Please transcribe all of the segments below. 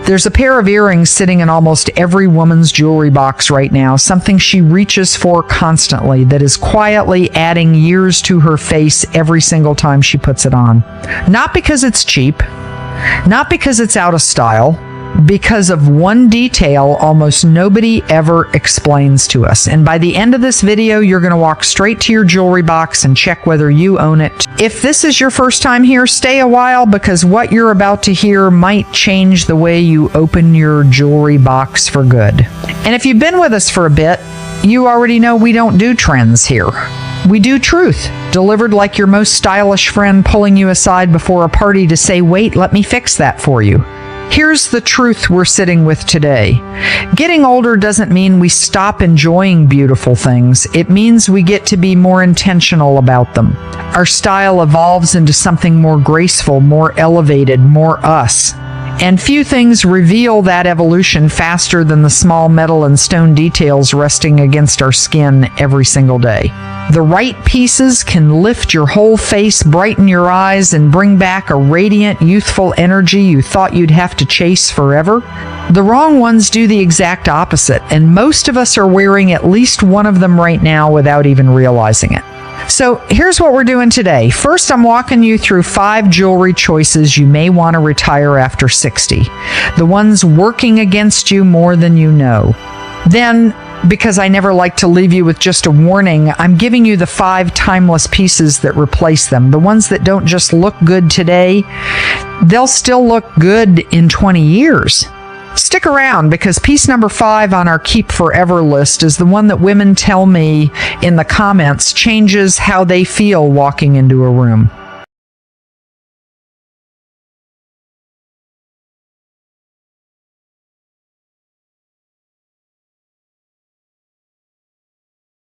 There's a pair of earrings sitting in almost every woman's jewelry box right now, something she reaches for constantly that is quietly adding years to her face every single time she puts it on. Not because it's cheap, not because it's out of style, because of one detail almost nobody ever explains to us. And by the end of this video, you're going to walk straight to your jewelry box and check whether you own it. If this is your first time here, stay a while, because what you're about to hear might change the way you open your jewelry box for good. And if you've been with us for a bit, you already know we don't do trends here. We do truth, delivered like your most stylish friend pulling you aside before a party to say, "Wait, let me fix that for you." Here's the truth we're sitting with today. Getting older doesn't mean we stop enjoying beautiful things. It means we get to be more intentional about them. Our style evolves into something more graceful, more elevated, more us. And few things reveal that evolution faster than the small metal and stone details resting against our skin every single day. The right pieces can lift your whole face, brighten your eyes, and bring back a radiant, youthful energy you thought you'd have to chase forever. The wrong ones do the exact opposite, and most of us are wearing at least one of them right now without even realizing it. So here's what we're doing today. First, I'm walking you through 5 jewelry choices you may want to retire after 60. The ones working against you more than you know. Then, because I never like to leave you with just a warning, I'm giving you the 5 timeless pieces that replace them. The ones that don't just look good today, they'll still look good in 20 years. Stick around, because piece number 5 on our Keep Forever list is the one that women tell me in the comments changes how they feel walking into a room.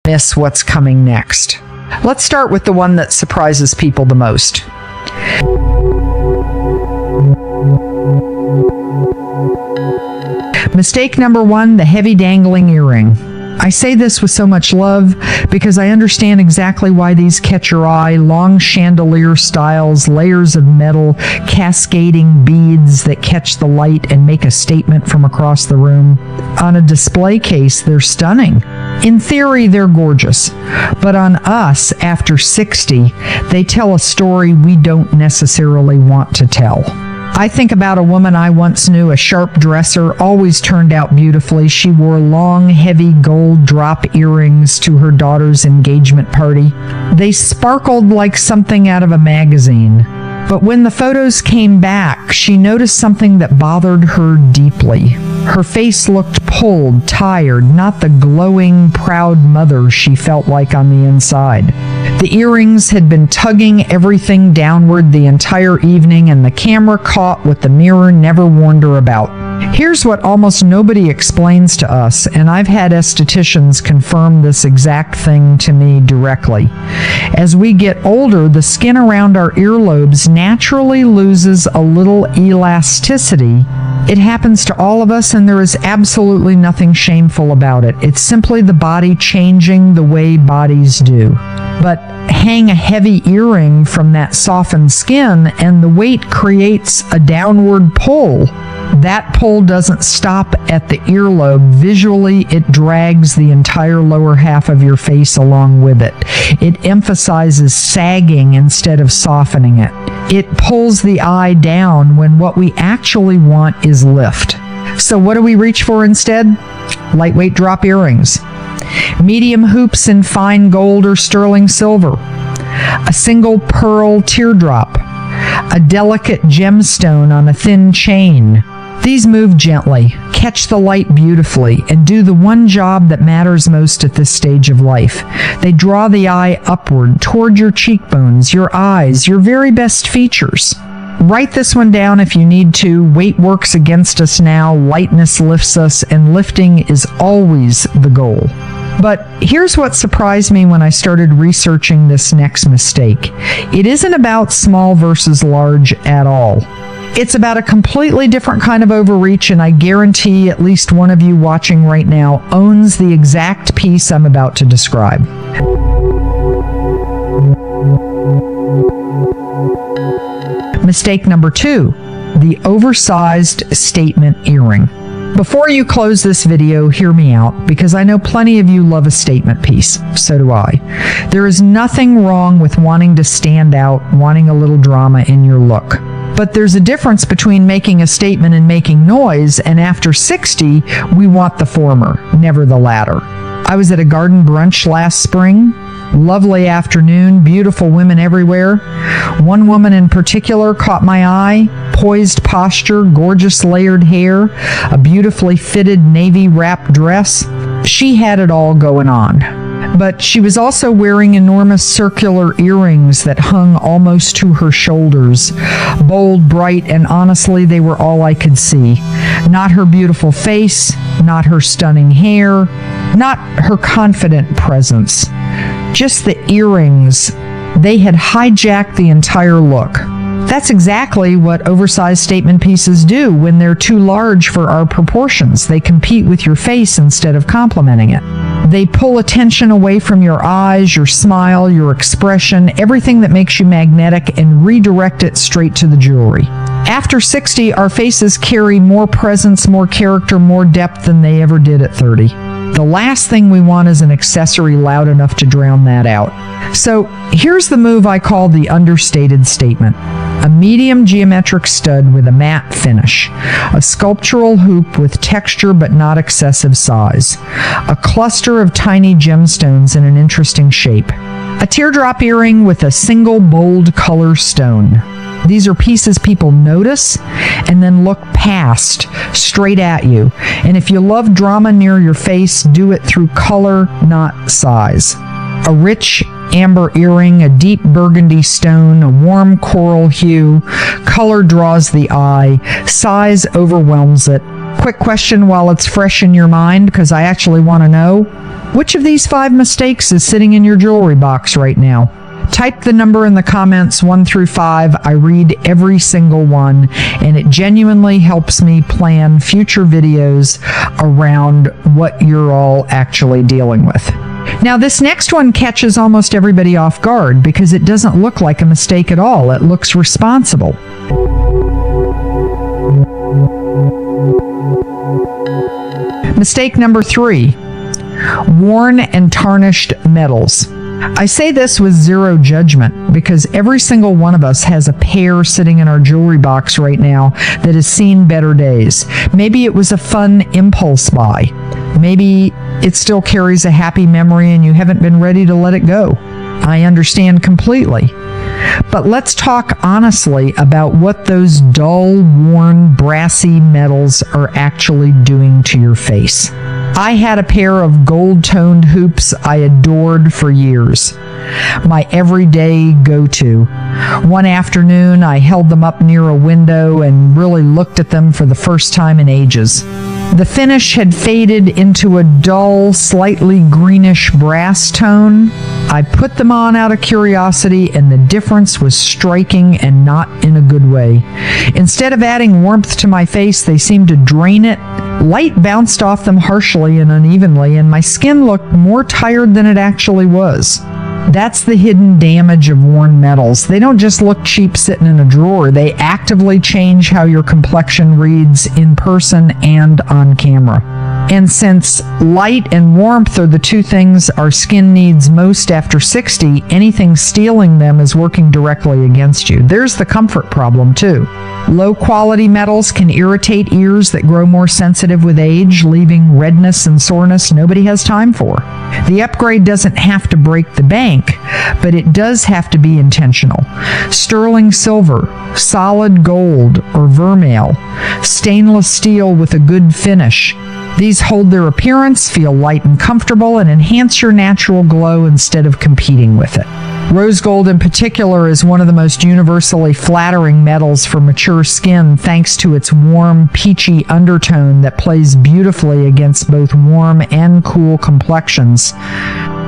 Miss what's coming next. Let's start with the one that surprises people the most. Mistake number 1, the heavy dangling earring. I say this with so much love because I understand exactly why these catch your eye. Long chandelier styles, layers of metal, cascading beads that catch the light and make a statement from across the room. On a display case, they're stunning. In theory, they're gorgeous. But on us, after 60, they tell a story we don't necessarily want to tell. I think about a woman I once knew, a sharp dresser, always turned out beautifully. She wore long, heavy gold drop earrings to her daughter's engagement party. They sparkled like something out of a magazine. But when the photos came back, she noticed something that bothered her deeply. Her face looked pulled, tired, not the glowing, proud mother she felt like on the inside. The earrings had been tugging everything downward the entire evening, and the camera caught what the mirror never warned her about. Here's what almost nobody explains to us, and I've had estheticians confirm this exact thing to me directly. As we get older, the skin around our earlobes naturally loses a little elasticity. It happens to all of us, and there is absolutely nothing shameful about it. It's simply the body changing the way bodies do. But hang a heavy earring from that softened skin, and the weight creates a downward pull. That pull doesn't stop at the earlobe. Visually, it drags the entire lower half of your face along with it. It emphasizes sagging instead of softening it. It pulls the eye down when what we actually want is lift. So what do we reach for instead? Lightweight drop earrings. Medium hoops in fine gold or sterling silver. A single pearl teardrop. A delicate gemstone on a thin chain. These move gently, catch the light beautifully, and do the one job that matters most at this stage of life. They draw the eye upward, toward your cheekbones, your eyes, your very best features. Write this one down if you need to. Weight works against us now, lightness lifts us, and lifting is always the goal. But here's what surprised me when I started researching this next mistake. It isn't about small versus large at all. It's about a completely different kind of overreach, and I guarantee at least one of you watching right now owns the exact piece I'm about to describe. Mistake number 2, the oversized statement earring. Before you close this video, hear me out, because I know plenty of you love a statement piece. So do I. There is nothing wrong with wanting to stand out, wanting a little drama in your look. But there's a difference between making a statement and making noise, and after 60, we want the former, never the latter. I was at a garden brunch last spring. Lovely afternoon, beautiful women everywhere. One woman in particular caught my eye. Poised posture, gorgeous layered hair, a beautifully fitted navy wrap dress. She had it all going on. But she was also wearing enormous circular earrings that hung almost to her shoulders. Bold, bright, and honestly, they were all I could see. Not her beautiful face, not her stunning hair, not her confident presence. Just the earrings. They had hijacked the entire look. That's exactly what oversized statement pieces do when they're too large for our proportions. They compete with your face instead of complementing it. They pull attention away from your eyes, your smile, your expression, everything that makes you magnetic, and redirect it straight to the jewelry. After 60, our faces carry more presence, more character, more depth than they ever did at 30. The last thing we want is an accessory loud enough to drown that out. So here's the move I call the understated statement. A medium geometric stud with a matte finish. A sculptural hoop with texture but not excessive size. A cluster of tiny gemstones in an interesting shape. A teardrop earring with a single bold color stone. These are pieces people notice and then look past, straight at you. And if you love drama near your face, do it through color, not size. A rich amber earring, a deep burgundy stone, a warm coral hue. Color draws the eye. Size overwhelms it. Quick question while it's fresh in your mind, because I actually want to know. Which of these 5 mistakes is sitting in your jewelry box right now? Type the number in the comments 1 through 5. I read every single one, and it genuinely helps me plan future videos around what you're all actually dealing with. Now, this next one catches almost everybody off guard because it doesn't look like a mistake at all. It looks responsible. Mistake number 3. Worn and tarnished metals. I say this with zero judgment because every single one of us has a pair sitting in our jewelry box right now that has seen better days. Maybe it was a fun impulse buy. Maybe it still carries a happy memory and you haven't been ready to let it go. I understand completely. But let's talk honestly about what those dull, worn, brassy metals are actually doing to your face. I had a pair of gold-toned hoops I adored for years. My everyday go-to. One afternoon, I held them up near a window and really looked at them for the first time in ages. The finish had faded into a dull, slightly greenish brass tone. I put them on out of curiosity, and the difference was striking and not in a good way. Instead of adding warmth to my face, they seemed to drain it. Light bounced off them harshly and unevenly, and my skin looked more tired than it actually was. That's the hidden damage of worn metals. They don't just look cheap sitting in a drawer. They actively change how your complexion reads in person and on camera. And since light and warmth are the 2 things our skin needs most after 60, anything stealing them is working directly against you. There's the comfort problem too. Low-quality metals can irritate ears that grow more sensitive with age, leaving redness and soreness nobody has time for. The upgrade doesn't have to break the bank, but it does have to be intentional. Sterling silver, solid gold, or vermeil, stainless steel with a good finish. These hold their appearance, feel light and comfortable, and enhance your natural glow instead of competing with it. Rose gold in particular is one of the most universally flattering metals for mature skin thanks to its warm, peachy undertone that plays beautifully against both warm and cool complexions.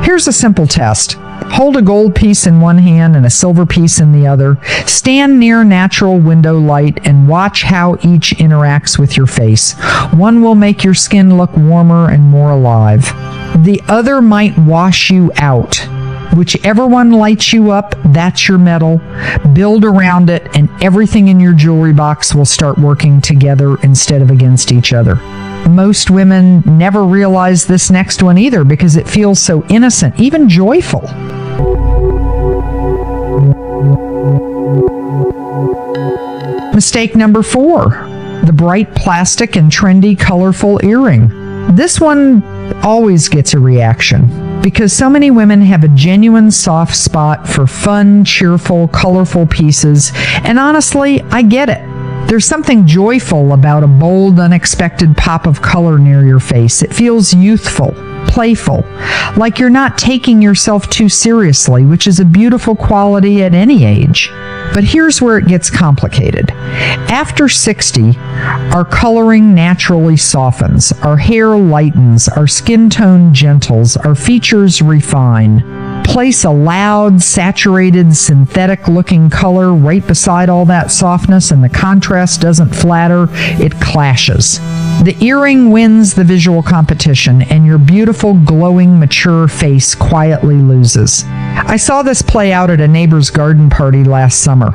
Here's a simple test. Hold a gold piece in one hand and a silver piece in the other. Stand near natural window light and watch how each interacts with your face. One will make your skin look warmer and more alive. The other might wash you out. Whichever one lights you up, that's your medal. Build around it, and everything in your jewelry box will start working together instead of against each other. Most women never realize this next one either because it feels so innocent, even joyful. Mistake number 4, the bright plastic and trendy colorful earring. This one always gets a reaction because so many women have a genuine soft spot for fun, cheerful, colorful pieces, and honestly, I get it. There's something joyful about a bold, unexpected pop of color near your face. It feels youthful, playful, like you're not taking yourself too seriously, which is a beautiful quality at any age. But here's where it gets complicated. After 60, our coloring naturally softens, our hair lightens, our skin tone gentles, our features refine. Place a loud, saturated, synthetic-looking color right beside all that softness, and the contrast doesn't flatter, it clashes. The earring wins the visual competition, and your beautiful, glowing, mature face quietly loses. I saw this play out at a neighbor's garden party last summer.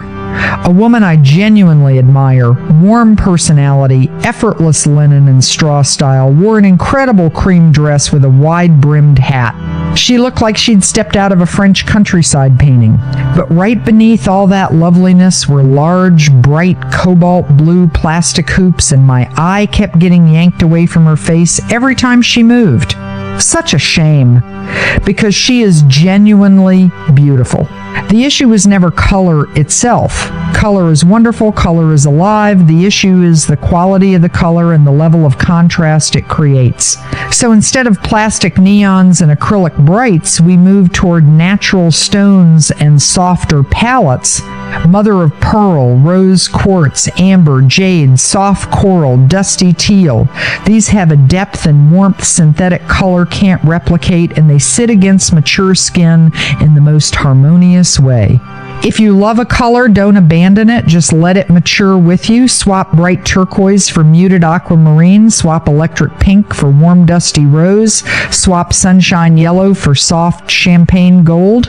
A woman I genuinely admire, warm personality, effortless linen and straw style, wore an incredible cream dress with a wide-brimmed hat. She looked like she'd stepped out of a French countryside painting. But right beneath all that loveliness were large, bright, cobalt blue plastic hoops, and my eye kept getting yanked away from her face every time she moved. Such a shame, because she is genuinely beautiful. The issue is never color itself. Color is wonderful, color is alive. The issue is the quality of the color and the level of contrast it creates. So instead of plastic neons and acrylic brights, we move toward natural stones and softer palettes. Mother of pearl, rose quartz, amber, jade, soft coral, dusty teal. These have a depth and warmth synthetic color can't replicate, and they sit against mature skin in the most harmonious way. If you love a color, don't abandon it. Just let it mature with you. Swap bright turquoise for muted aquamarine. Swap electric pink for warm dusty rose. Swap sunshine yellow for soft champagne gold.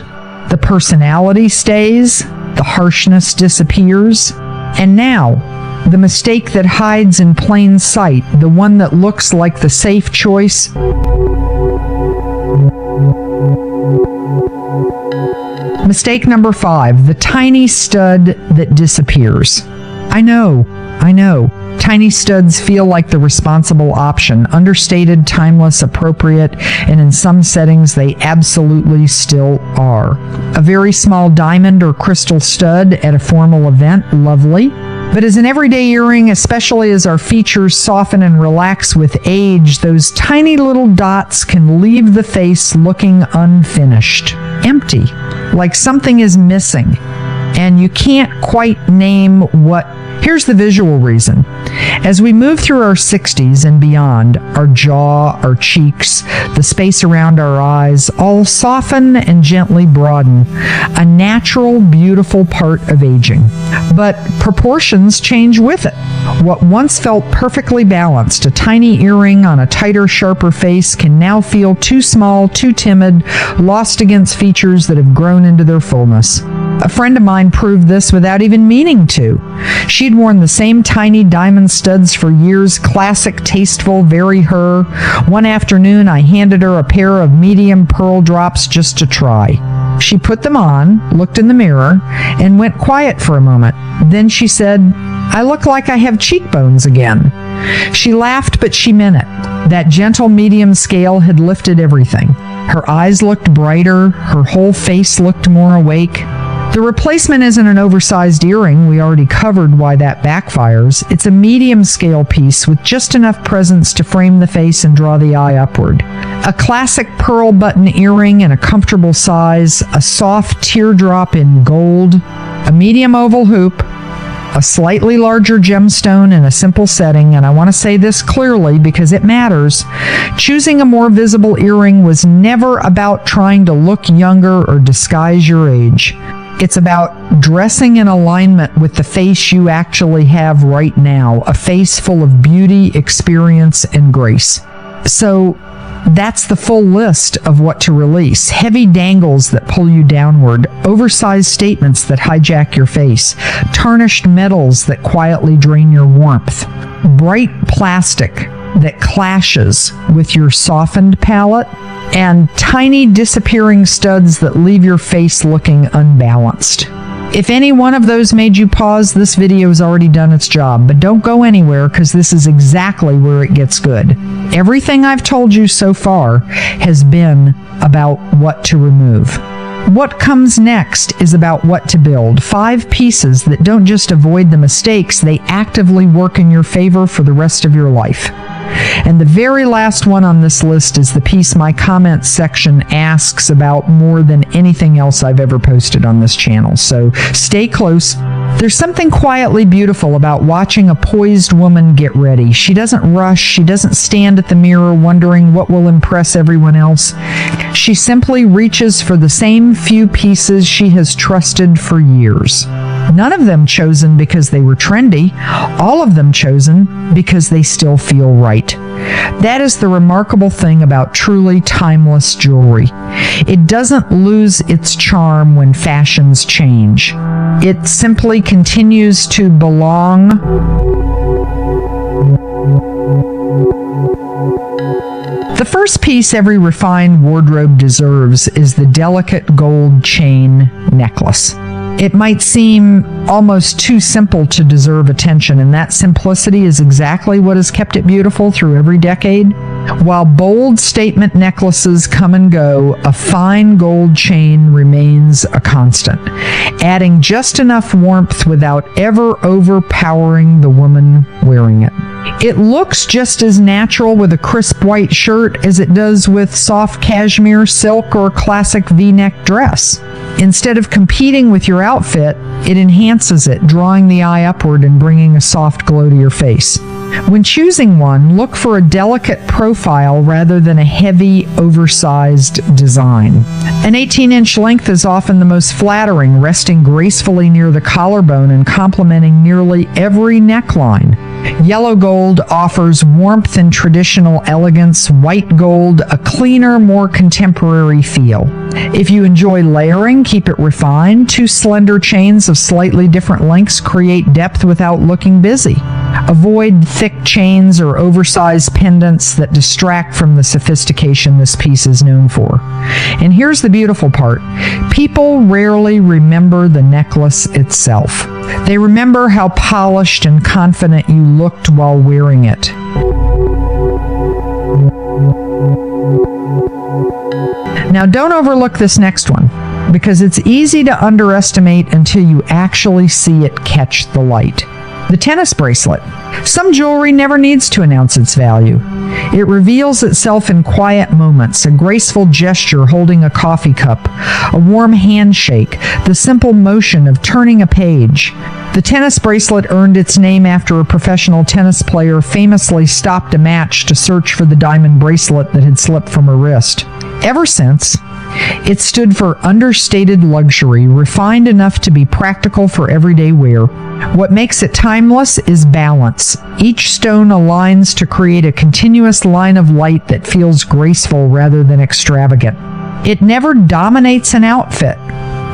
The personality stays. The harshness disappears. And now, the mistake that hides in plain sight, the one that looks like the safe choice. Mistake number 5, the tiny stud that disappears. I know. Tiny studs feel like the responsible option, understated, timeless, appropriate, and in some settings they absolutely still are. A very small diamond or crystal stud at a formal event, lovely. But as an everyday earring, especially as our features soften and relax with age, those tiny little dots can leave the face looking unfinished, empty, like something is missing, and you can't quite name what. Here's the visual reason. As we move through our 60s and beyond, our jaw, our cheeks, the space around our eyes all soften and gently broaden, a natural, beautiful part of aging. But proportions change with it. What once felt perfectly balanced, a tiny earring on a tighter, sharper face, can now feel too small, too timid, lost against features that have grown into their fullness. A friend of mine proved this without even meaning to. She'd worn the same tiny diamond studs for years, classic, tasteful, very her. One afternoon, I handed her a pair of medium pearl drops just to try. She put them on, looked in the mirror, and went quiet for a moment. Then she said, "I look like I have cheekbones again." She laughed, but she meant it. That gentle medium scale had lifted everything. Her eyes looked brighter, her whole face looked more awake. The replacement isn't an oversized earring. We already covered why that backfires. It's a medium scale piece with just enough presence to frame the face and draw the eye upward. A classic pearl button earring in a comfortable size, a soft teardrop in gold, a medium oval hoop, a slightly larger gemstone in a simple setting, and I want to say this clearly because it matters. Choosing a more visible earring was never about trying to look younger or disguise your age. It's about dressing in alignment with the face you actually have right now, a face full of beauty, experience, and grace. So that's the full list of what to release. Heavy dangles that pull you downward, oversized statements that hijack your face, tarnished metals that quietly drain your warmth, bright plastic that clashes with your softened palate, and tiny disappearing studs that leave your face looking unbalanced. If any one of those made you pause, this video has already done its job, but don't go anywhere because this is exactly where it gets good. Everything I've told you so far has been about what to remove. What comes next is about what to build. 5 pieces that don't just avoid the mistakes, they actively work in your favor for the rest of your life. And the very last one on this list is the piece my comments section asks about more than anything else I've ever posted on this channel. So stay close. There's something quietly beautiful about watching a poised woman get ready. She doesn't rush. She doesn't stand at the mirror wondering what will impress everyone else. She simply reaches for the same few pieces she has trusted for years. None of them chosen because they were trendy, all of them chosen because they still feel right. That is the remarkable thing about truly timeless jewelry. It doesn't lose its charm when fashions change. It simply continues to belong. The first piece every refined wardrobe deserves is the delicate gold chain necklace. It might seem almost too simple to deserve attention, and that simplicity is exactly what has kept it beautiful through every decade. While bold statement necklaces come and go, a fine gold chain remains a constant, adding just enough warmth without ever overpowering the woman wearing it. It looks just as natural with a crisp white shirt as it does with soft cashmere, silk, or classic V-neck dress. Instead of competing with your outfit, it enhances it, drawing the eye upward and bringing a soft glow to your face. When choosing one, look for a delicate profile rather than a heavy, oversized design. An 18-inch length is often the most flattering, resting gracefully near the collarbone and complementing nearly every neckline. Yellow gold offers warmth and traditional elegance. White gold, a cleaner, more contemporary feel. If you enjoy layering, keep it refined. 2 slender chains of slightly different lengths create depth without looking busy. Avoid thick chains or oversized pendants that distract from the sophistication this piece is known for. And here's the beautiful part. People rarely remember the necklace itself. They remember how polished and confident you looked while wearing it. Now, don't overlook this next one, because it's easy to underestimate until you actually see it catch the light. The tennis bracelet. Some jewelry never needs to announce its value. It reveals itself in quiet moments, a graceful gesture holding a coffee cup, a warm handshake, the simple motion of turning a page. The tennis bracelet earned its name after a professional tennis player famously stopped a match to search for the diamond bracelet that had slipped from her wrist. Ever since, it stood for understated luxury, refined enough to be practical for everyday wear. What makes it timeless is balance. Each stone aligns to create a continuous line of light that feels graceful rather than extravagant. It never dominates an outfit,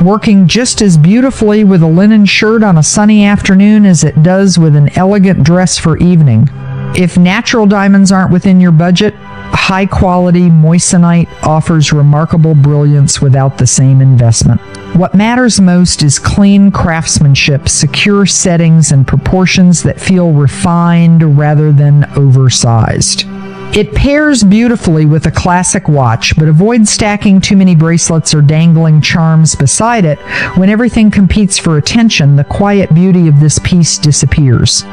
working just as beautifully with a linen shirt on a sunny afternoon as it does with an elegant dress for evening. If natural diamonds aren't within your budget, high-quality moissanite offers remarkable brilliance without the same investment. What matters most is clean craftsmanship, secure settings, and proportions that feel refined rather than oversized. It pairs beautifully with a classic watch, but avoid stacking too many bracelets or dangling charms beside it. When everything competes for attention, the quiet beauty of this piece disappears.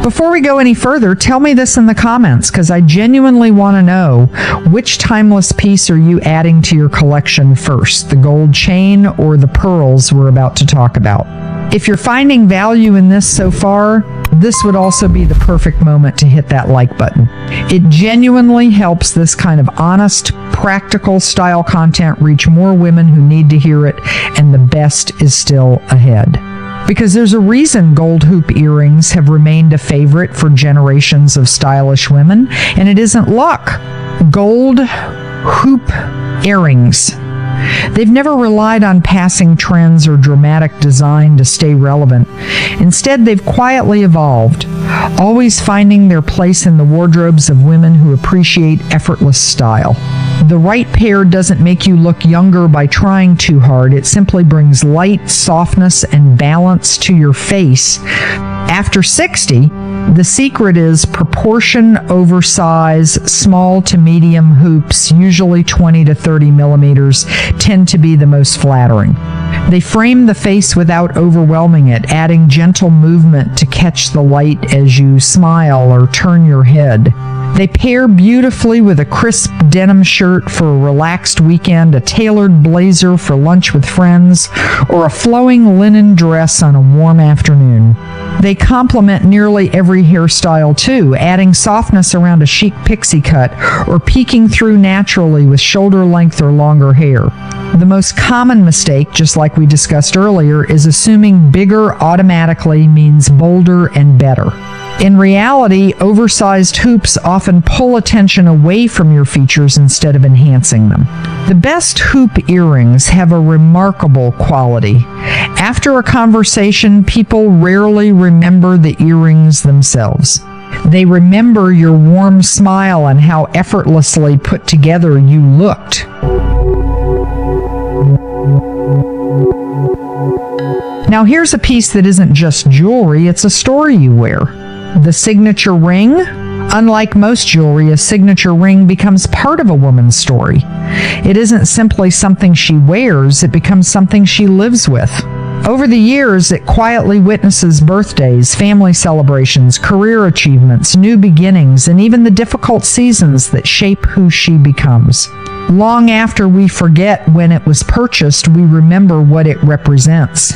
Before we go any further, tell me this in the comments, because I genuinely want to know, which timeless piece are you adding to your collection first, the gold chain or the pearls we're about to talk about? If you're finding value in this so far, this would also be the perfect moment to hit that like button. It genuinely helps this kind of honest, practical style content reach more women who need to hear it, and the best is still ahead. because there's a reason gold hoop earrings have remained a favorite for generations of stylish women, and it isn't luck. Gold hoop earrings. They've never relied on passing trends or dramatic design to stay relevant. Instead, they've quietly evolved, always finding their place in the wardrobes of women who appreciate effortless style. The right pair doesn't make you look younger by trying too hard. It simply brings light, softness, and balance to your face. After 60, the secret is proportion, oversize, small to medium hoops, usually 20 to 30 millimeters, tend to be the most flattering. They frame the face without overwhelming it, adding gentle movement to catch the light as you smile or turn your head. They pair beautifully with a crisp denim shirt for a relaxed weekend, a tailored blazer for lunch with friends, or a flowing linen dress on a warm afternoon. They complement nearly every hairstyle too, adding softness around a chic pixie cut or peeking through naturally with shoulder length or longer hair. The most common mistake, just like we discussed earlier, is assuming bigger automatically means bolder and better. In reality, oversized hoops often pull attention away from your features instead of enhancing them. The best hoop earrings have a remarkable quality. After a conversation, people rarely remember the earrings themselves. They remember your warm smile and how effortlessly put together you looked. Now here's a piece that isn't just jewelry, it's a story you wear. The signature ring. Unlike most jewelry, a signature ring becomes part of a woman's story. It isn't simply something she wears, it becomes something she lives with. Over the years, it quietly witnesses birthdays, family celebrations, career achievements, new beginnings, and even the difficult seasons that shape who she becomes. Long after we forget when it was purchased, we remember what it represents.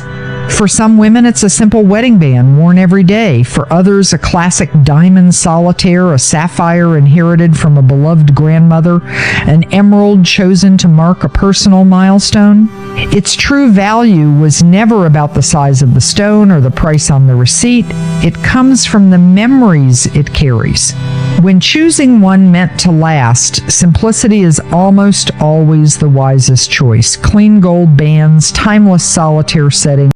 For some women, it's a simple wedding band worn every day. For others, a classic diamond solitaire, a sapphire inherited from a beloved grandmother, an emerald chosen to mark a personal milestone. Its true value was never about the size of the stone or the price on the receipt. It comes from the memories it carries. When choosing one meant to last, simplicity is almost always the wisest choice. Clean gold bands, timeless solitaire settings,